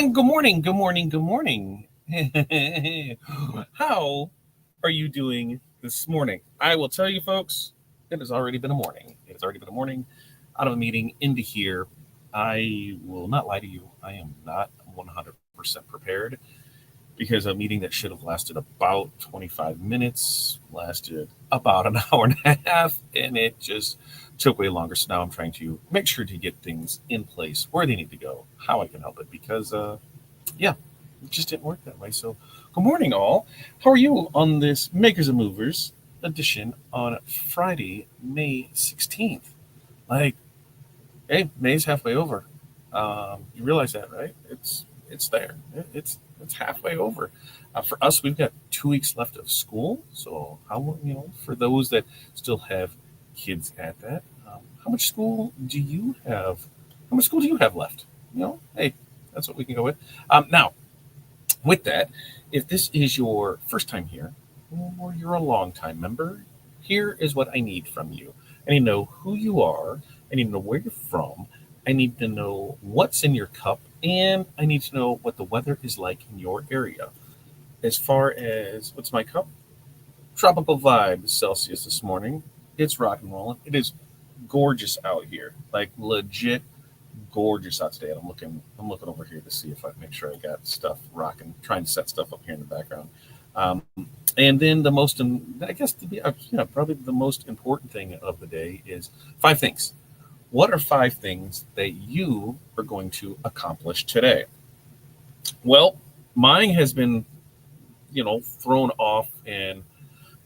And good morning, good morning, good morning. How are you doing this morning? I will tell you, folks, it has already been a morning. It has already been a morning out of a meeting into here. I will not lie to you. I am not 100% prepared because a meeting that should have lasted about 25 minutes lasted about an hour and a half, and it just took way longer. So now I'm trying to make sure to get things in place where they need to go, how I can help it, because yeah, it just didn't work that way. So, good morning, all. How are you on this Makers and Movers edition on Friday, May 16th? Like, hey, May's halfway over. You realize that, right? It's there. It's halfway over. For us, we've got 2 weeks left of school. So, for those that still have kids at that, how much school do you have? How much school do you have left? Hey, that's what we can go with. Now, with that, if this is your first time here or you're a long time member, here is what I need from you. I need to know who you are. I need to know where you're from. I need to know what's in your cup. And I need to know what the weather is like in your area. As far as what's my cup? Tropical vibe Celsius this morning. It's rock and rolling. It is gorgeous out here. Like legit gorgeous out today. And I'm looking over here to see if I make sure I got stuff rocking, trying to set stuff up here in the background. And then I guess to be, probably the most important thing of the day is 5 things. What are 5 things that you are going to accomplish today? Well, mine has been, thrown off and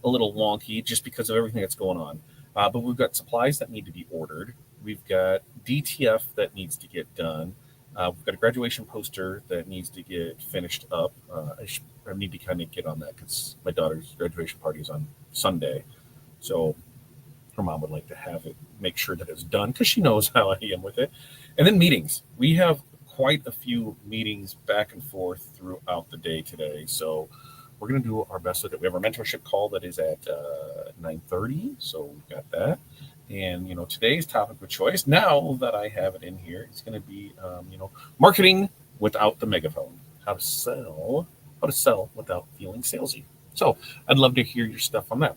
a little wonky just because of everything that's going on. But we've got supplies that need to be ordered. We've got DTF that needs to get done. We've got a graduation poster that needs to get finished up. I need to kind of get on that because my daughter's graduation party is on Sunday. So her mom would like to have it, make sure that it's done because she knows how I am with it. And then meetings. We have quite a few meetings back and forth throughout the day today. So we're going to do our best with it. We have our mentorship call that is at 9:30. So we've got that. And, today's topic of choice, now that I have it in here, it's going to be, marketing without the megaphone. How to sell without feeling salesy. So I'd love to hear your stuff on that.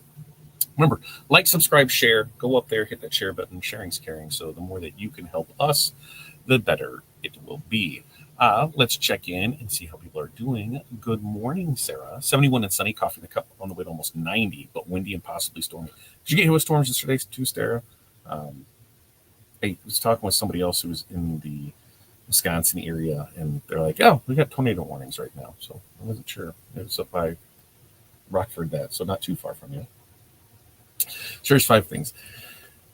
Remember, like, subscribe, share, go up there, hit that share button. Sharing's caring. So the more that you can help us, the better it will be. Let's check in and see how people are doing. Good morning, Sarah. 71 and sunny, coffee in the cup on the way to almost 90, but windy and possibly stormy. Did you get hit with storms yesterday too, Sarah? I was talking with somebody else who was in the Wisconsin area, and they're like, oh, we got tornado warnings right now. So I wasn't sure. It was up by Rockford, so not too far from you. So here's 5 things.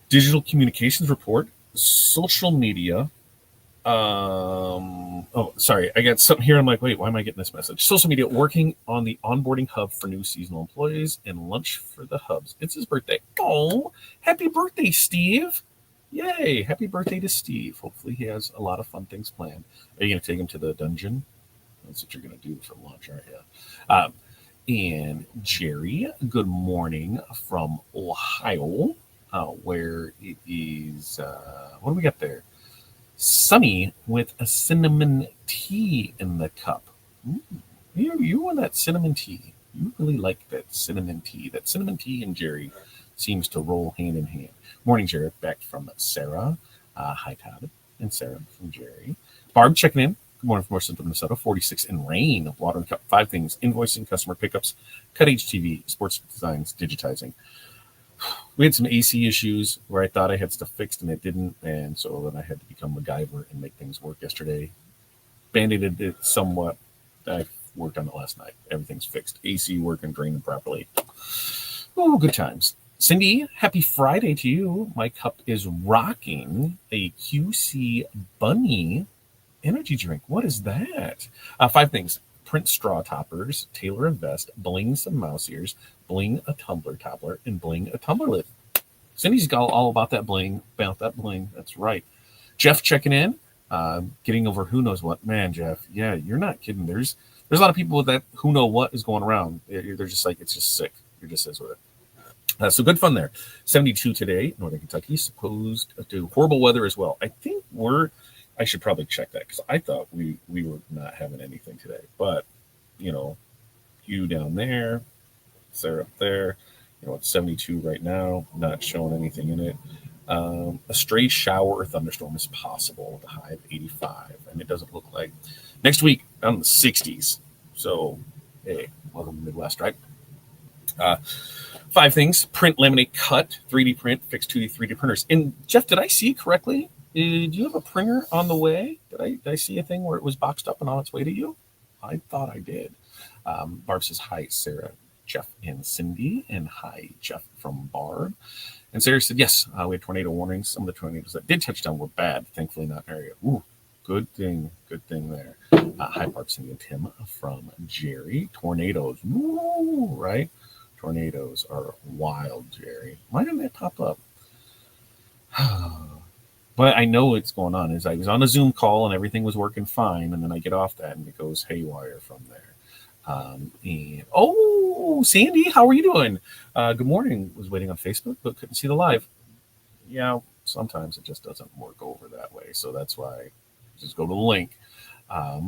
Digital communications report, social media. Sorry, I got something here. I'm like, wait, why am I getting this message? Social media, working on the onboarding hub for new seasonal employees, and lunch for the hubs. It's his birthday. Oh, happy birthday, Steve. Yay, happy birthday to Steve. Hopefully he has a lot of fun things planned. Are you going to take him to the dungeon? That's what you're going to do for lunch, aren't you? And Jerry, good morning from Ohio, where it is, what do we got there? Sunny with a cinnamon tea in the cup. You want that cinnamon tea. You really like that cinnamon tea. That cinnamon tea and Jerry seems to roll hand in hand. Morning, Jerry. Back from Sarah. Hi, Todd and Sarah from Jerry. Barb checking in. Good morning from North Central Minnesota. 46 in rain. Water and cup. 5 things. Invoicing, customer pickups, cut HTV, sports designs, digitizing. We had some AC issues where I thought I had stuff fixed and it didn't, and so then I had to become MacGyver and make things work yesterday. Band-aided it somewhat. I worked on it last night. Everything's fixed. AC working, draining properly. Oh, good times. Cindy, happy Friday to you. My cup is rocking a QC Bunny energy drink. What is that? 5 things. Print straw toppers, tailor a vest, bling some mouse ears, bling a tumbler toppler, and bling a tumbler lid. Cindy's got all about that bling, That's right. Jeff checking in, getting over who knows what. Man, Jeff, yeah, you're not kidding. There's a lot of people with that who know what is going around. They're just like, it's just sick. You're just says with it. So good fun there. 72 today, Northern Kentucky, supposed to horrible weather as well. I think we're I should probably check that because I thought we were not having anything today. But you know, you down there, Sarah up there. It's 72 right now, not showing anything in it. A stray shower or thunderstorm is possible with a high of 85, and it doesn't look like next week down in the 60s. So, hey, welcome to the Midwest, right? Uh, 5 things: print, laminate, cut, 3D print, fix 2D, 3D printers. And Jeff, did I see correctly? Do you have a printer on the way? Did I see a thing where it was boxed up and on its way to you? I thought I did. Barb says, hi, Sarah, Jeff, and Cindy. And hi, Jeff from Barb. And Sarah said, yes, we had tornado warnings. Some of the tornadoes that did touch down were bad. Thankfully, not in our area. Ooh, good thing there. Hi, Barb, Cindy, and Tim from Jerry. Tornadoes, ooh, right? Tornadoes are wild, Jerry. Why didn't that pop up? But I know what's going on. Is I was on a Zoom call and everything was working fine, and then I get off that and it goes haywire from there. And Sandy, how are you doing? Good morning. Was waiting on Facebook but couldn't see the live. Yeah, sometimes it just doesn't work over that way, so that's why I just go to the link. Good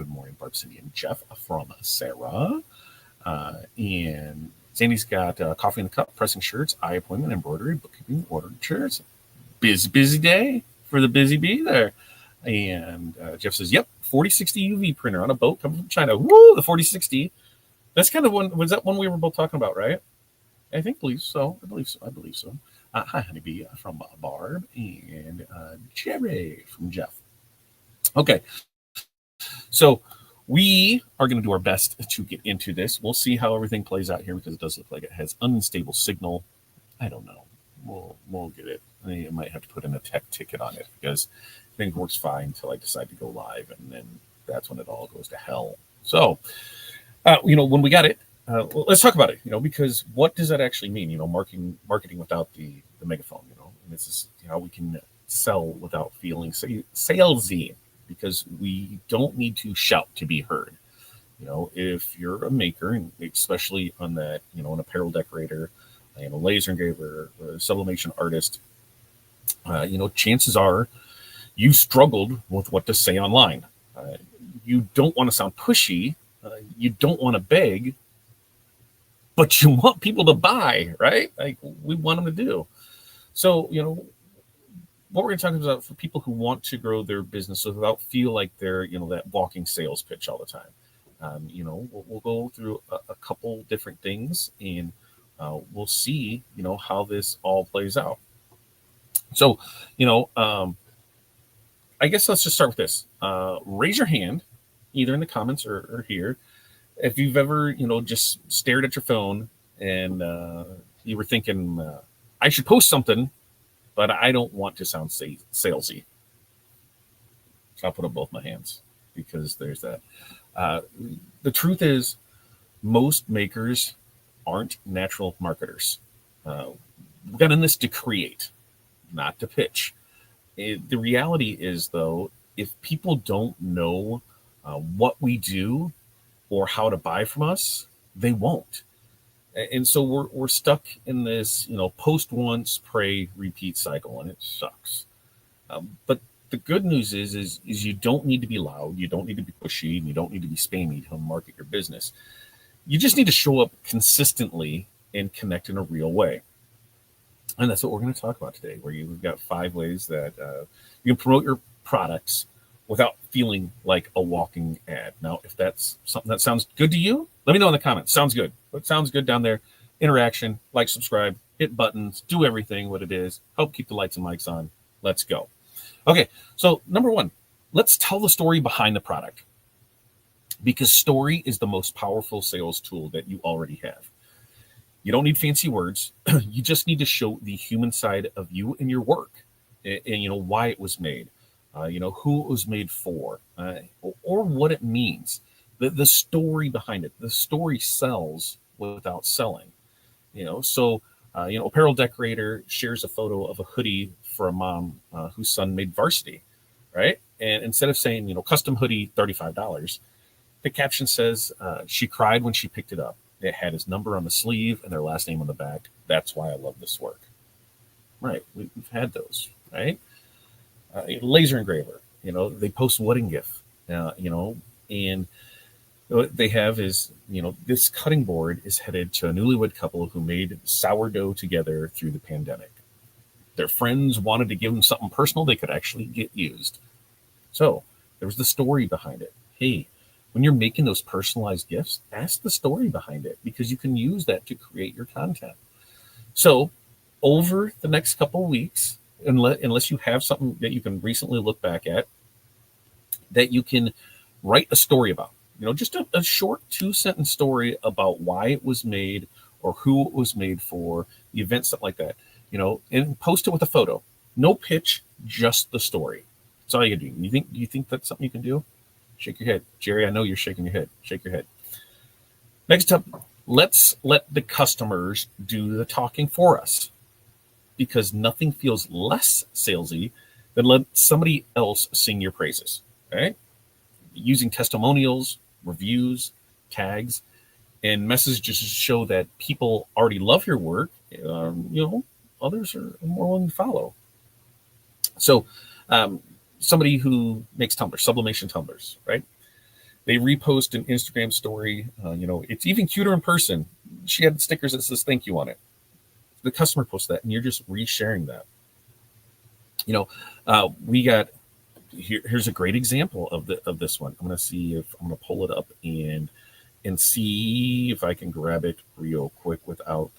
morning, Barb, Cindy, and Jeff from Sarah. And Sandy's got coffee in the cup, pressing shirts, eye appointment, embroidery, bookkeeping, ordered shirts. Busy day for the busy bee there. And Jeff says, yep, 4060 UV printer on a boat coming from China. Woo, the 4060. That's kind of one. Was that one we were both talking about, right? I believe so. I believe so. Hi, Honeybee from Barb and Jerry from Jeff. Okay. So we are going to do our best to get into this. We'll see how everything plays out here because it does look like it has unstable signal. I don't know. We'll get it. I might have to put in a tech ticket on it because things works fine until I decide to go live, and then that's when it all goes to hell. So, when we got it, well, let's talk about it. Because what does that actually mean? Marketing without the megaphone. And this is how we can sell without feeling salesy. Because we don't need to shout to be heard. If you're a maker, and especially on that, an apparel decorator, a laser engraver, a sublimation artist, chances are you struggled with what to say online. You don't want to sound pushy. You don't want to beg, but you want people to buy, right? Like we want them to do. So, what we're going to talk about for people who want to grow their business without feel like they're, that walking sales pitch all the time. We'll go through a couple different things and we'll see, how this all plays out. So, I guess let's just start with this. Raise your hand, either in the comments or here, if you've ever, just stared at your phone and you were thinking, I should post something, but I don't want to sound salesy. So I'll put up both my hands because there's that. The truth is, most makers aren't natural marketers. We got in this to create, not to pitch. The reality is, though, if people don't know what we do or how to buy from us, they won't. And so we're stuck in this, post once, pray, repeat cycle, and it sucks. But the good news is you don't need to be loud, you don't need to be pushy, and you don't need to be spammy to market your business. You just need to show up consistently and connect in a real way. And that's what we're going to talk about today, where you've got 5 ways that you can promote your products without feeling like a walking ad. Now, if that's something that sounds good to you, let me know in the comments. Sounds good. What sounds good down there? Interaction, like, subscribe, hit buttons, do everything what it is. Help keep the lights and mics on. Let's go. Okay, so number 1, let's tell the story behind the product. Because story is the most powerful sales tool that you already have. You don't need fancy words. You just need to show the human side of you and your work, and why it was made, who it was made for, or what it means. The story behind it. The story sells without selling. So apparel decorator shares a photo of a hoodie for a mom whose son made varsity, right? And instead of saying custom hoodie $35, the caption says she cried when she picked it up. It had his number on the sleeve and their last name on the back. That's why I love this work. Right. We've had those, right? laser engraver. They post wedding gift. And what they have is, this cutting board is headed to a newlywed couple who made sourdough together through the pandemic. Their friends wanted to give them something personal they could actually get used. So there was the story behind it. Hey, when you're making those personalized gifts, ask the story behind it, because you can use that to create your content. So over the next couple of weeks, unless you have something that you can recently look back at, that you can write a story about, just a short 2-sentence story about why it was made or who it was made for, the event, stuff like that, and post it with a photo. No pitch, just the story. That's all you can do. Do you think that's something you can do? Shake your head. Jerry, I know you're shaking your head. Shake your head. Next up, let's let the customers do the talking for us, because nothing feels less salesy than let somebody else sing your praises. Okay? Using testimonials, reviews, tags, and messages to show that people already love your work. Others are more willing to follow. So, somebody who makes tumblers, sublimation tumblers, right? They repost an Instagram story. It's even cuter in person. She had stickers that says "thank you" on it. The customer posts that, and you're just resharing that. We got here's a great example of this one. I'm going to pull it up and see if I can grab it real quick without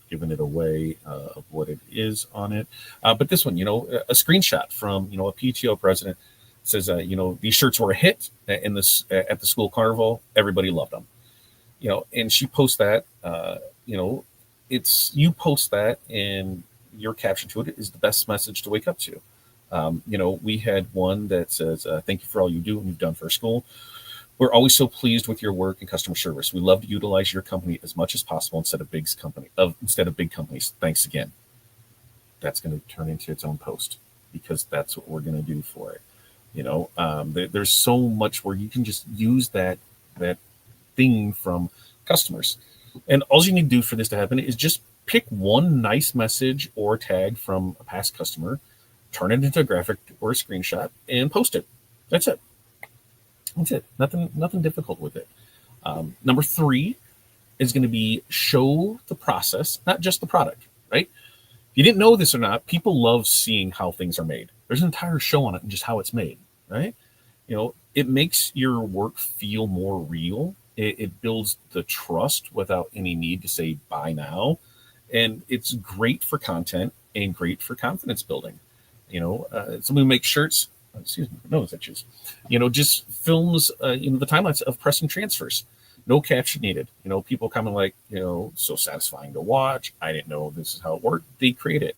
giving it away of what it is on it. But this one, a screenshot from a PTO president says, these shirts were a hit at the school carnival. Everybody loved them. And she posts that. You post that, and your caption to it is the best message to wake up to. We had one that says, "Thank you for all you do and you've done for our school. We're always so pleased with your work and customer service. We love to utilize your company as much as possible instead of big companies. Thanks again." That's going to turn into its own post, because that's what we're going to do for it. There's so much where you can just use that thing from customers, and all you need to do for this to happen is just pick one nice message or tag from a past customer, turn it into a graphic or a screenshot, and post it. That's it. Nothing difficult with it. Number 3 is going to be show the process, not just the product, right? If you didn't know this or not, people love seeing how things are made. There's an entire show on it and just how it's made, right? It makes your work feel more real. It builds the trust without any need to say buy now. And it's great for content and great for confidence building. Somebody who makes shirts, excuse me, nose itches, just films, the timelines of pressing transfers. No caption needed. People coming like, so satisfying to watch. I didn't know this is how it worked. They create it.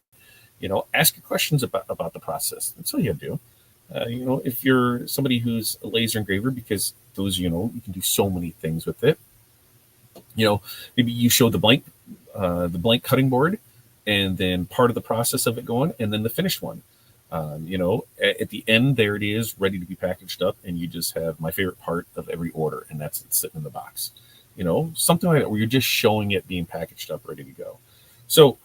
Ask your questions about the process. That's all you have to do. If you're somebody who's a laser engraver, because those, you can do so many things with it. Maybe you show the blank cutting board, and then part of the process of it going, and then the finished one. At the end, there it is, ready to be packaged up, and you just have my favorite part of every order, and that's it sitting in the box. Something like that, where you're just showing it being packaged up, ready to go. So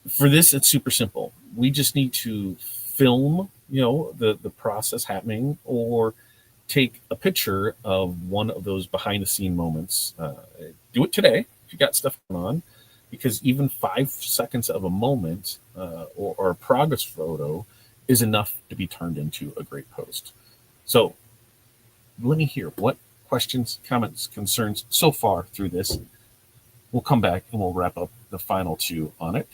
for this, it's super simple. We just need to film, the process happening, or take a picture of one of those behind the scene moments. Do it today if you got stuff going on, because even 5 seconds of a moment or a progress photo is enough to be turned into a great post. So let me hear what questions, comments, concerns so far through this. We'll come back and we'll wrap up the final 2 on it.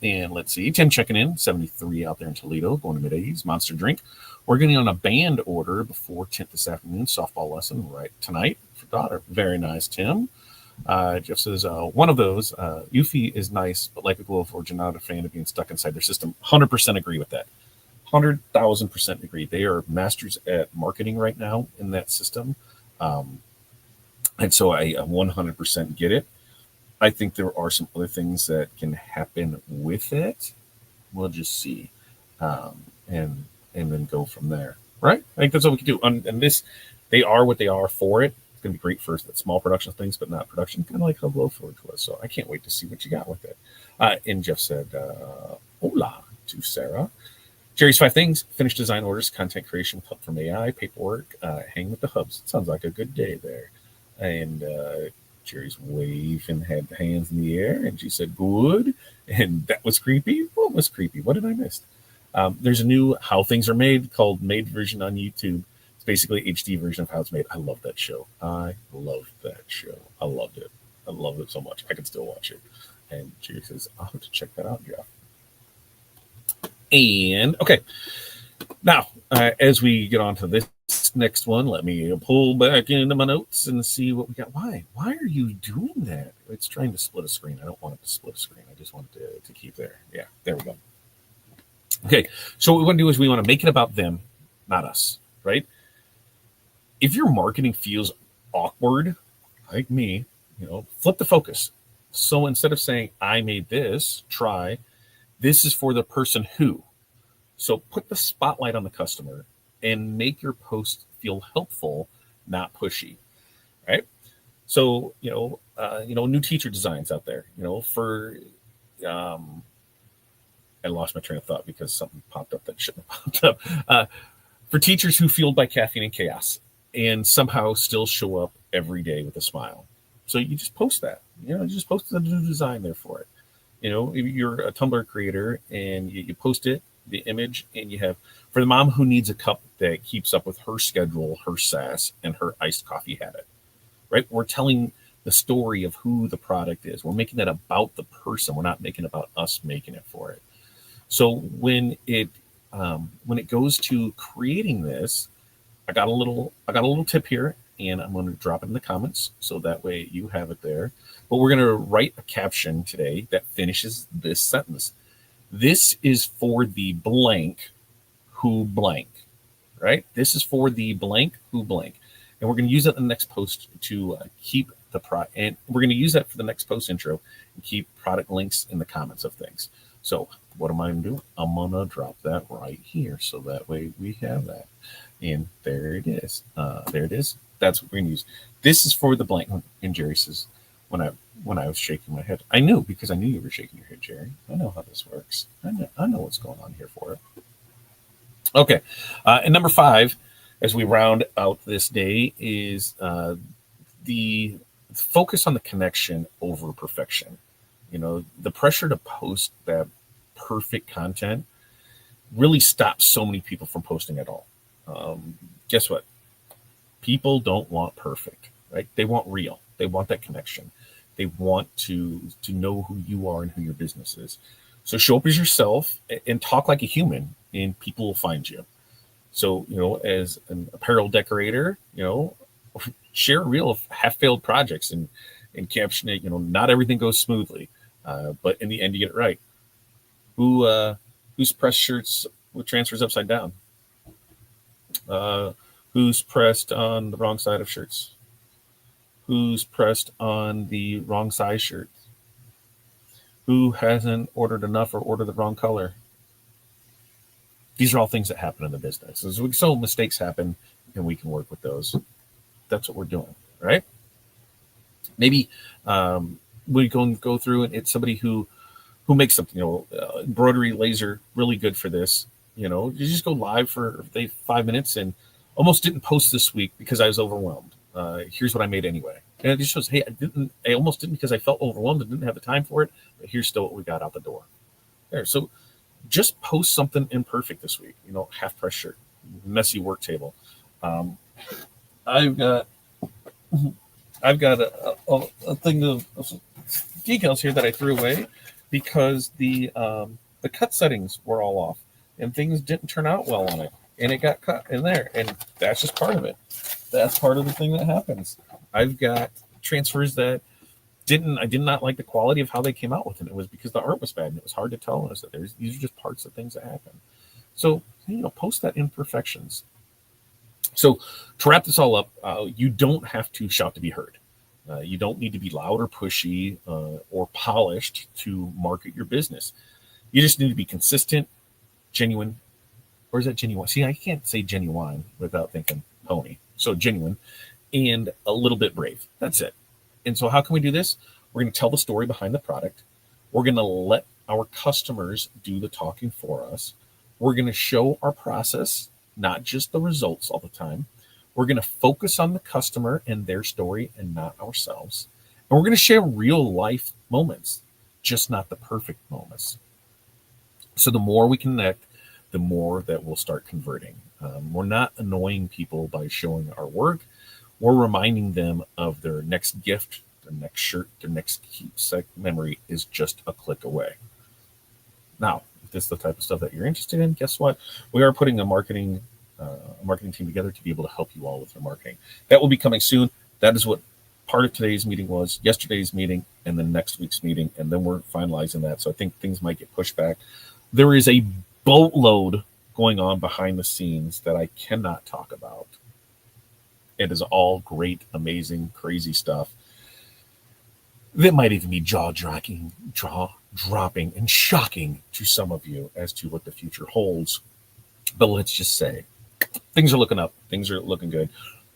And let's see, Tim checking in, 73 out there in Toledo, going to mid-80s, Monster Drink. We're getting on a band order before 10th this afternoon, softball lesson right tonight for daughter. Very nice, Tim. Jeff says, one of those, Eufy is nice, but like a Glow Forge, not a fan of being stuck inside their system. 100% agree with that. 100,000% agree. They are masters at marketing right now in that system. And so I 100% get it. I think there are some other things that can happen with it. We'll just see. And then go from there. Right? I think that's what we can do. And this, they are what they are for it. It's going to be great for small production things, but not production, kind of like how Glowforge was. So I can't wait to see what you got with it. And Jeff said, hola to Sarah. Jerry's 5 things: finish design orders, content creation with help from AI, paperwork, hang with the hubs. Sounds like a good day there. And Jerry's waving, had the hands in the air, and she said, good. And that was creepy. What was creepy? What did I miss? There's a new How Things Are Made called Made version on YouTube. It's basically HD version of how it's made. I love that show. I loved that show. I loved it. I loved it so much. I can still watch it. And Jerry says, I'll have to check that out, Jeff. And okay, now as we get on to this next one, let me pull back into my notes and see what we got. Why are you doing that? It's trying to split a screen. I don't want it to split a screen. I just want it to keep there. Yeah, there we go. Okay, so what we want to do is we want to make it about them, not us, right? If your marketing feels awkward, like me, flip the focus. So instead of saying, I made this, try, this is for the person who. So put the spotlight on the customer and make your post feel helpful, not pushy, right? So, new teacher designs out there, for, I lost my train of thought because something popped up that shouldn't have popped up. For teachers who fueled by caffeine and chaos and somehow still show up every day with a smile. So you just post that, you just post the new design there for it. You're a Tumblr creator and you post it, the image, and you have, for the mom who needs a cup that keeps up with her schedule, her sass, and her iced coffee habit, right? We're telling the story of who the product is. We're making that about the person. We're not making it about us making it for it. So when it goes to creating this, I got a little tip here, and I'm going to drop it in the comments so that way you have it there. But we're going to write a caption today that finishes this sentence. This is for the blank who blank, right? This is for the blank who blank. And we're going to use that in the next post to keep the product. And we're going to use that for the next post intro and keep product links in the comments of things. So what am I going to do? I'm going to drop that right here. So that way we have that. And there it is. There it is. That's what we're going to use. This is for the blank. And Jerry says, when I was shaking my head, I knew, because I knew you were shaking your head, Jerry. I know how this works. I know what's going on here for it. Okay. And number 5, as we round out this day, is the focus on the connection over perfection. The pressure to post that perfect content really stops so many people from posting at all. Guess what? People don't want perfect, right? They want real. They want that connection. They want to know who you are and who your business is. So show up as yourself and talk like a human, and people will find you. So, as an apparel decorator, share real half-failed projects and caption it. Not everything goes smoothly, but in the end, you get it right. Who's pressed shirts with transfers upside down? Who's pressed on the wrong side of shirts? Who's pressed on the wrong size shirt? Who hasn't ordered enough or ordered the wrong color? These are all things that happen in the business. So mistakes happen, and we can work with those. That's what we're doing, right? Maybe we go through, and it's somebody who makes something, embroidery, laser, really good for this. You just go live for 5 minutes and almost didn't post this week because I was overwhelmed. Here's what I made anyway. And it just shows, hey, I almost didn't because I felt overwhelmed and didn't have the time for it, but here's still what we got out the door. There. So just post something imperfect this week, half press shirt, messy work table. I've got a thing of decals here that I threw away because the cut settings were all off and things didn't turn out well on it, and it got cut in there, and that's just part of it. That's part of the thing that happens. I've got transfers that I did not like the quality of how they came out with it. It was because the art was bad, and it was hard to tell us that these are just parts of things that happen. So, post that imperfections. So to wrap this all up, you don't have to shout to be heard. You don't need to be loud or pushy or polished to market your business. You just need to be consistent, genuine, or is that genuine? See, I can't say genuine without thinking pony. So genuine and a little bit brave. That's it. And so how can we do this? We're going to tell the story behind the product. We're going to let our customers do the talking for us. We're going to show our process, not just the results all the time. We're going to focus on the customer and their story and not ourselves. And we're going to share real life moments, just not the perfect moments. So the more we connect, the more that we'll start converting. We're not annoying people by showing our work. We're reminding them of their next gift, their next shirt, their next keepsake memory is just a click away. Now, if this is the type of stuff that you're interested in, guess what? We are putting a marketing team together to be able to help you all with your marketing. That will be coming soon. That is what part of today's meeting was, yesterday's meeting, and then next week's meeting, and then we're finalizing that. So I think things might get pushed back. There is a boatload going on behind the scenes that I cannot talk about. It is all great, amazing, crazy stuff that might even be jaw-dropping, and shocking to some of you as to what the future holds. But let's just say things are looking up. Things are looking good.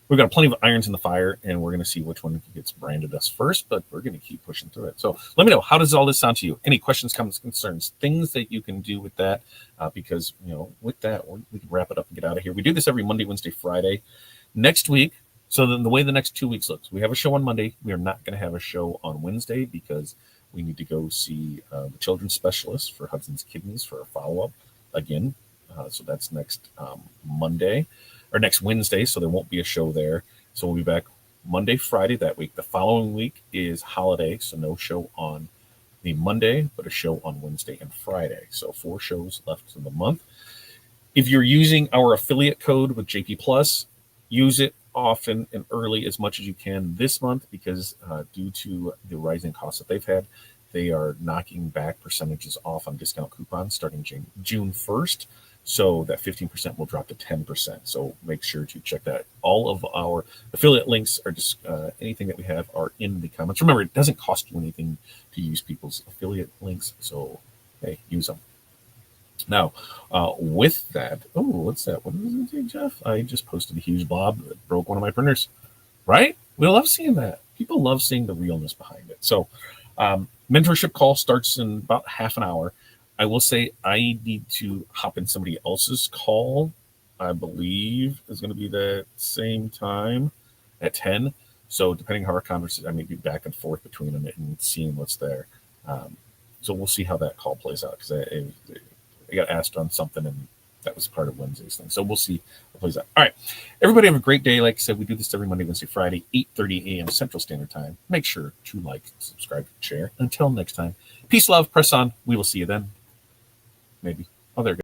We've got plenty of irons in the fire, and we're going to see which one gets branded us first, but we're going to keep pushing through it. So let me know, how does all this sound to you? Any questions, comments, concerns, things that you can do with that? Because, with that, we can wrap it up and get out of here. We do this every Monday, Wednesday, Friday. Next week, so then the way the next 2 weeks looks, we have a show on Monday. We are not going to have a show on Wednesday because we need to go see the children's specialist for Hudson's Kidneys for a follow-up again. So that's next Monday. Or next Wednesday, so there won't be a show there. So we'll be back Monday, Friday that week. The following week is holiday, so no show on the Monday, but a show on Wednesday and Friday. So 4 shows left in the month. If you're using our affiliate code with JP Plus, use it often and early as much as you can this month because due to the rising costs that they've had, they are knocking back percentages off on discount coupons starting June 1st. So that 15% will drop to 10%. So make sure to check that. All of our affiliate links are just anything that we have are in the comments. Remember, it doesn't cost you anything to use people's affiliate links. So, hey, use them. Now, with that, what's that? What does it say, Jeff? I just posted a huge blob that broke one of my printers. Right? We love seeing that. People love seeing the realness behind it. So, mentorship call starts in about half an hour. I will say I need to hop in somebody else's call. I believe is going to be the same time at 10. So depending on how our conversation, I may be back and forth between them and seeing what's there. So we'll see how that call plays out because I got asked on something and that was part of Wednesday's thing. So we'll see what plays out. All right. Everybody have a great day. Like I said, we do this every Monday, Wednesday, Friday, 8:30 a.m. Central Standard Time. Make sure to like, subscribe, share. Until next time, peace, love, press on. We will see you then. Maybe. Oh, there we go.